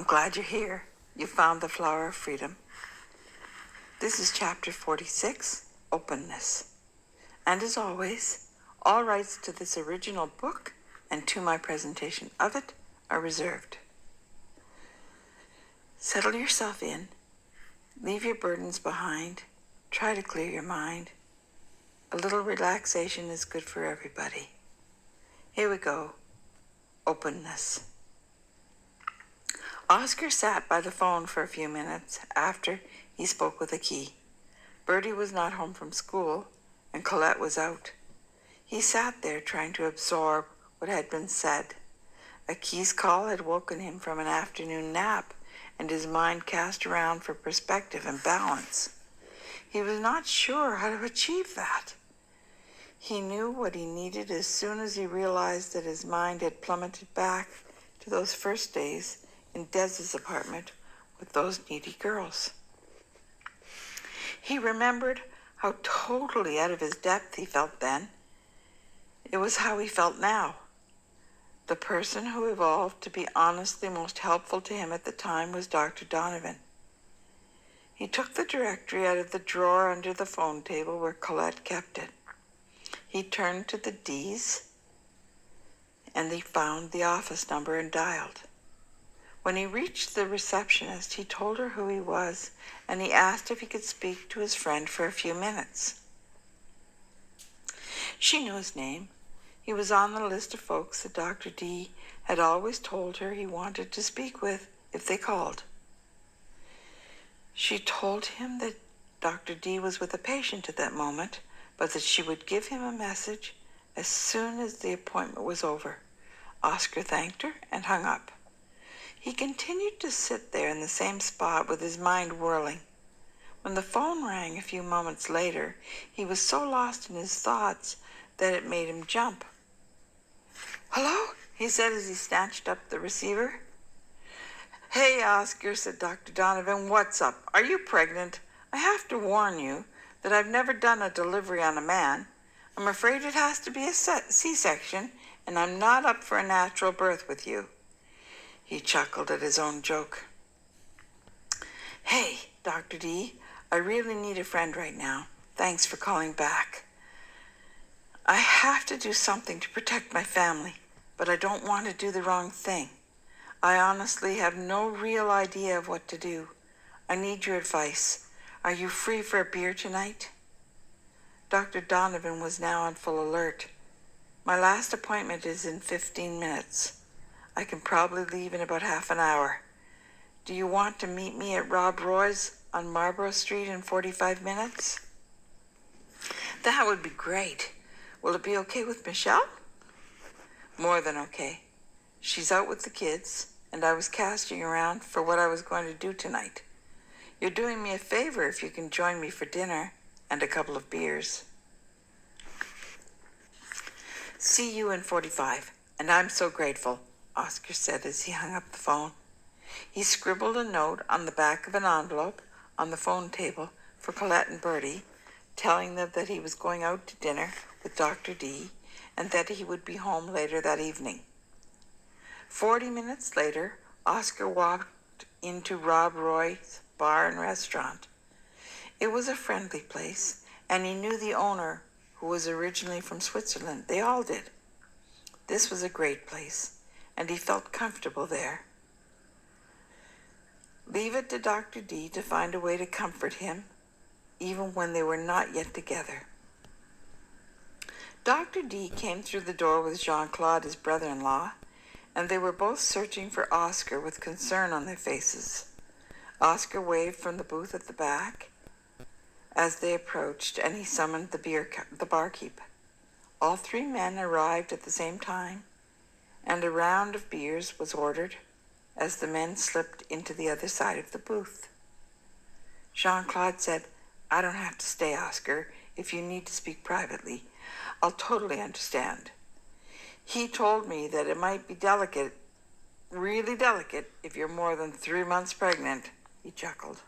I'm glad you're here. You found the flower of freedom. This is chapter 46, Openness. And as always, all rights to this original book and to my presentation of it are reserved. Settle yourself in. Leave your burdens behind. Try to clear your mind. A little relaxation is good for everybody. Here we go. Openness. Oscar sat by the phone for a few minutes after he spoke with a key. Bertie was not home from school, and Colette was out. He sat there trying to absorb what had been said. A key's call had woken him from an afternoon nap, and his mind cast around for perspective and balance. He was not sure how to achieve that. He knew what he needed as soon as he realized that his mind had plummeted back to those first days in Dez's apartment with those needy girls. He remembered how totally out of his depth he felt then. It was how he felt now. The person who evolved to be honestly most helpful to him at the time was Dr. Donovan. He took the directory out of the drawer under the phone table where Colette kept it. He turned to the D's, and he found the office number and dialed. When he reached the receptionist, he told her who he was, and he asked if he could speak to his friend for a few minutes. She knew his name. He was on the list of folks that Dr. D had always told her he wanted to speak with if they called. She told him that Dr. D was with a patient at that moment, but that she would give him a message as soon as the appointment was over. Oscar thanked her and hung up. He continued to sit there in the same spot with his mind whirling. When the phone rang a few moments later, he was so lost in his thoughts that it made him jump. "Hello?" he said as he snatched up the receiver. "Hey, Oscar," said Dr. Donovan. "What's up? Are you pregnant? I have to warn you that I've never done a delivery on a man. I'm afraid it has to be a C-section, and I'm not up for a natural birth with you." He chuckled at his own joke. "Hey, Dr. D, I really need a friend right now. Thanks for calling back. I have to do something to protect my family, but I don't want to do the wrong thing. I honestly have no real idea of what to do. I need your advice. Are you free for a beer tonight?" Dr. Donovan was now on full alert. "My last appointment is in 15 minutes. I can probably leave in about half an hour. Do you want to meet me at Rob Roy's on Marlborough Street in 45 minutes? "That would be great. Will it be okay with Michelle?" "More than okay. She's out with the kids, and I was casting around for what I was going to do tonight. You're doing me a favor if you can join me for dinner and a couple of beers." "See you in 45, and I'm so grateful," Oscar said as he hung up the phone. He scribbled a note on the back of an envelope on the phone table for Colette and Bertie, telling them that he was going out to dinner with Dr. D and that he would be home later that evening. 40 minutes later, Oscar walked into Rob Roy's bar and restaurant. It was a friendly place, and he knew the owner, who was originally from Switzerland. They all did. This was a great place, and he felt comfortable there. Leave it to Dr. D to find a way to comfort him, even when they were not yet together. Dr. D came through the door with Jean-Claude, his brother-in-law, and they were both searching for Oscar with concern on their faces. Oscar waved from the booth at the back as they approached, and he summoned the barkeep. All three men arrived at the same time, and a round of beers was ordered as the men slipped into the other side of the booth. Jean-Claude said, "I don't have to stay, Oscar. If you need to speak privately, I'll totally understand. He told me that it might be delicate, really delicate, if you're more than 3 months pregnant." He chuckled.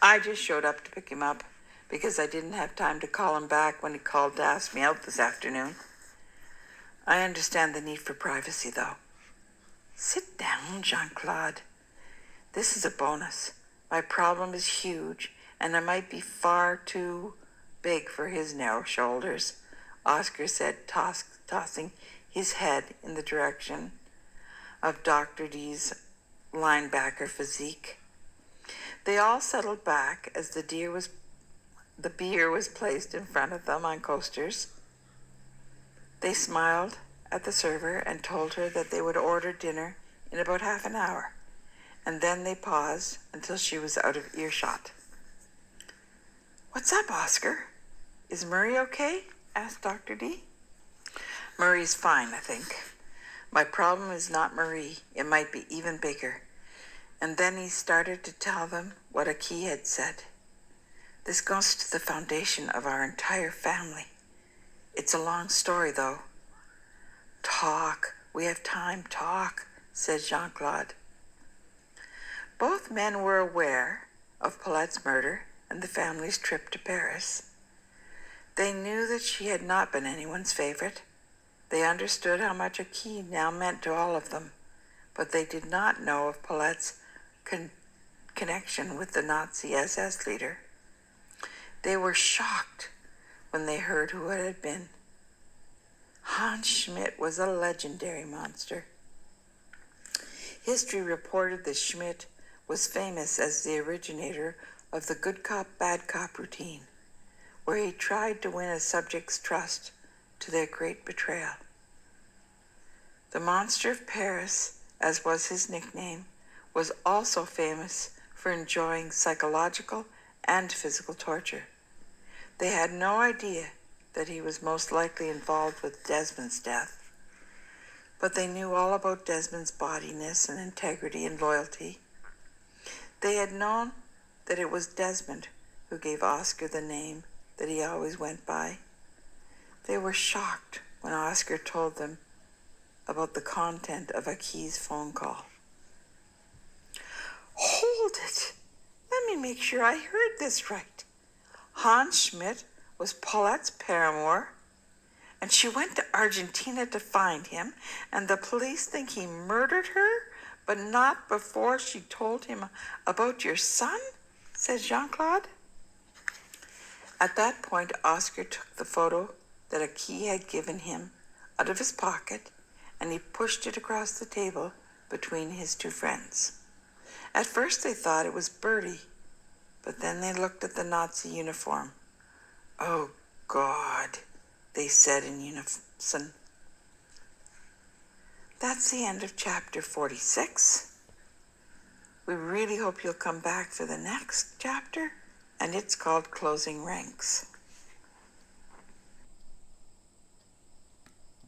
"I just showed up to pick him up because I didn't have time to call him back when he called to ask me out this afternoon. I understand the need for privacy, though." "Sit down, Jean-Claude. This is a bonus. My problem is huge, and it might be far too big for his narrow shoulders, Oscar said, tossing his head in the direction of Dr. D's linebacker physique. They all settled back as the beer was placed in front of them on coasters. They smiled at the server and told her that they would order dinner in about half an hour, and then they paused until she was out of earshot. "What's up, Oscar? Is Murray okay?" asked Dr. D. "Murray's fine, I think. My problem is not Marie. It might be even bigger." And then he started to tell them what Aki had said. "This goes to the foundation of our entire family. It's a long story, though." "Talk. We have time. Talk," said Jean-Claude. Both men were aware of Paulette's murder and the family's trip to Paris. They knew that she had not been anyone's favorite. They understood how much Aki now meant to all of them, but they did not know of Paulette's connection with the Nazi SS leader. They were shocked when they heard who it had been. Hans Schmidt was a legendary monster. History reported that Schmidt was famous as the originator of the good cop, bad cop routine, where he tried to win a subject's trust to their great betrayal. The Monster of Paris, as was his nickname, was also famous for enjoying psychological and physical torture. They had no idea that he was most likely involved with Desmond's death, but they knew all about Desmond's bodiness and integrity and loyalty. They had known that it was Desmond who gave Oscar the name that he always went by. They were shocked when Oscar told them about the content of Aki's phone call. "Hold it! Let me make sure I heard this right. Hans Schmidt was Paulette's paramour, and she went to Argentina to find him, and the police think he murdered her, but not before she told him about your son?" said Jean-Claude. At that point, Oscar took the photo that Aki had given him out of his pocket, and he pushed it across the table between his two friends. At first they thought it was Bertie, but then they looked at the Nazi uniform. "Oh, God," they said in unison. That's the end of chapter 46. We really hope you'll come back for the next chapter, and it's called Closing Ranks.